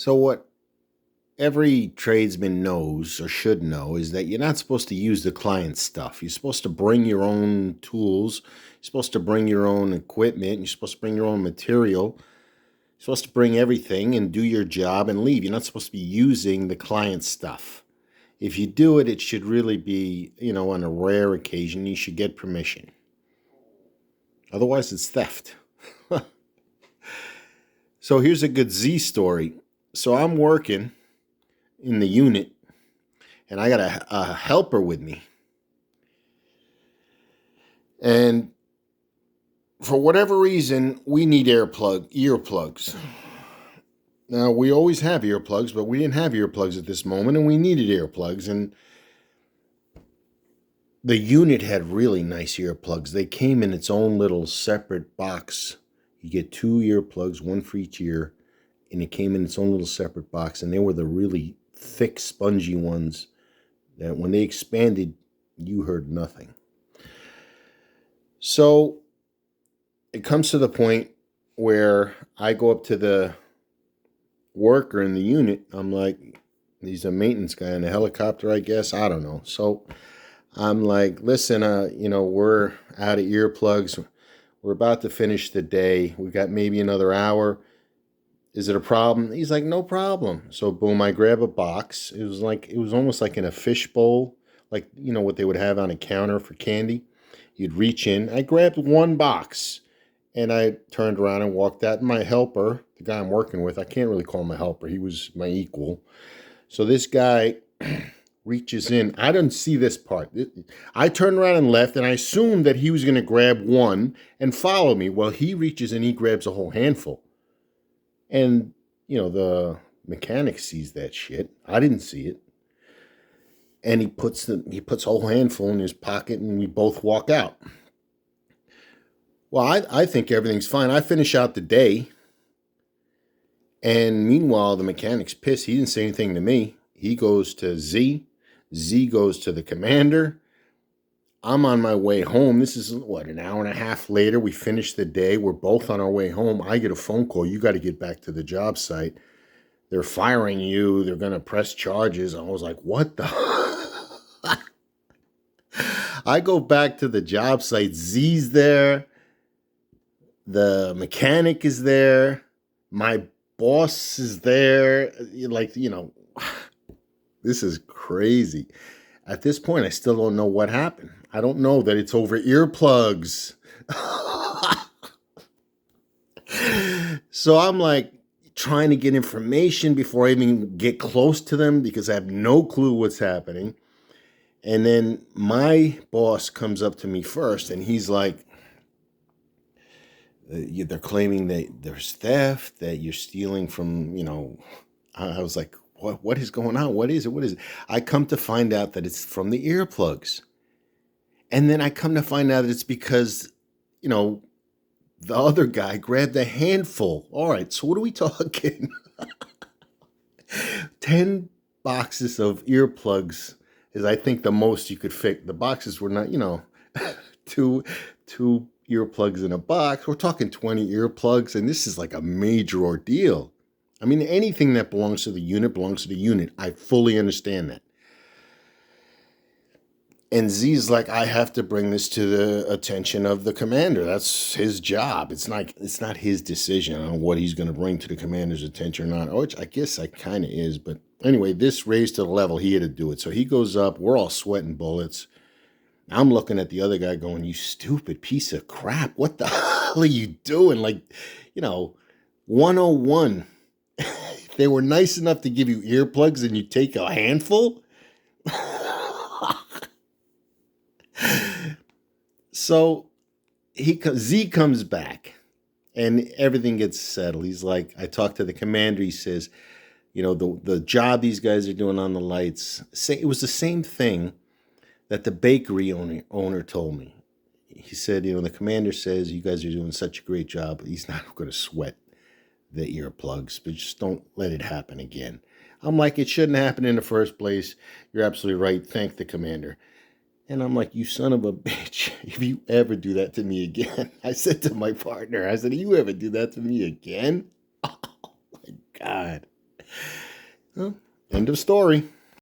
So what every tradesman knows or should know is that you're not supposed to use the client's stuff. You're supposed to bring your own tools. You're supposed to bring your own equipment. You're supposed to bring your own material. You're supposed to bring everything and do your job and leave. You're not supposed to be using the client's stuff. If you do it, it should really be, on a rare occasion, you should get permission. Otherwise, it's theft. So here's a good Z story. So I'm working in the unit, and I got a helper with me. And for whatever reason, we need earplugs. Now, we always have earplugs, but we didn't have earplugs at this moment, and we needed earplugs. And the unit had really nice earplugs. They came in its own little separate box. You get 2 earplugs, one for each ear, and it came in its own little separate box. And they were the really thick, spongy ones that when they expanded, you heard nothing. So it comes to the point where I go up to the worker in the unit. I'm like, he's a maintenance guy in a helicopter, I guess. I don't know. So I'm like, listen, we're out of earplugs. We're about to finish the day. We got maybe another hour. Is it a problem? He's like, no problem. So boom, I grab a box. It was almost like in a fish bowl, like, what they would have on a counter for candy. You'd reach in. I grabbed one box and I turned around and walked out. And my helper, the guy I'm working with, I can't really call him a helper. He was my equal. So this guy reaches in. I didn't see this part. I turned around and left, and I assumed that he was going to grab one and follow me. Well, he reaches in, he grabs a whole handful. And, the mechanic sees that shit. I didn't see it. And he puts a whole handful in his pocket, and we both walk out. Well, I think everything's fine. I finish out the day. And meanwhile, the mechanic's pissed. He didn't say anything to me. He goes to Z. Z goes to the commander. I'm on my way home. This is, an hour and a half later. We finish the day. We're both on our way home. I get a phone call. You got to get back to the job site. They're firing you. They're going to press charges. I was like, what the? I go back to the job site. Z's there. The mechanic is there. My boss is there. This is crazy. At this point, I still don't know what happened. I don't know that it's over earplugs. So I'm like trying to get information before I even get close to them because I have no clue what's happening. And then my boss comes up to me first and he's like, they're claiming that there's theft, that you're stealing from, I was like, what is going on? What is it? I come to find out that it's from the earplugs. And then I come to find out that it's because, the other guy grabbed a handful. All right, so what are we talking? 10 boxes of earplugs is, I think, the most you could fit. The boxes were not, two earplugs in a box. We're talking 20 earplugs, and this is like a major ordeal. I mean, anything that belongs to the unit belongs to the unit. I fully understand that. And Z's like, I have to bring this to the attention of the commander. That's his job. It's not his decision on what he's going to bring to the commander's attention or not, which I guess I kind of is. But anyway, this raised to the level he had to do it. So he goes up. We're all sweating bullets. I'm looking at the other guy going, you stupid piece of crap. What the hell are you doing? 101. They were nice enough to give you earplugs and you take a handful? So Z comes back and everything gets settled. He's like, I talked to the commander. He says, the job these guys are doing on the lights, it was the same thing that the bakery owner told me. He said, the commander says you guys are doing such a great job. He's not going to sweat the earplugs, but just don't let it happen again. I'm like, it shouldn't happen in the first place. You're absolutely right. Thank the commander. And I'm like, you son of a bitch, if you ever do that to me again, I said to my partner, if you ever do that to me again, oh my God. Well, end of story.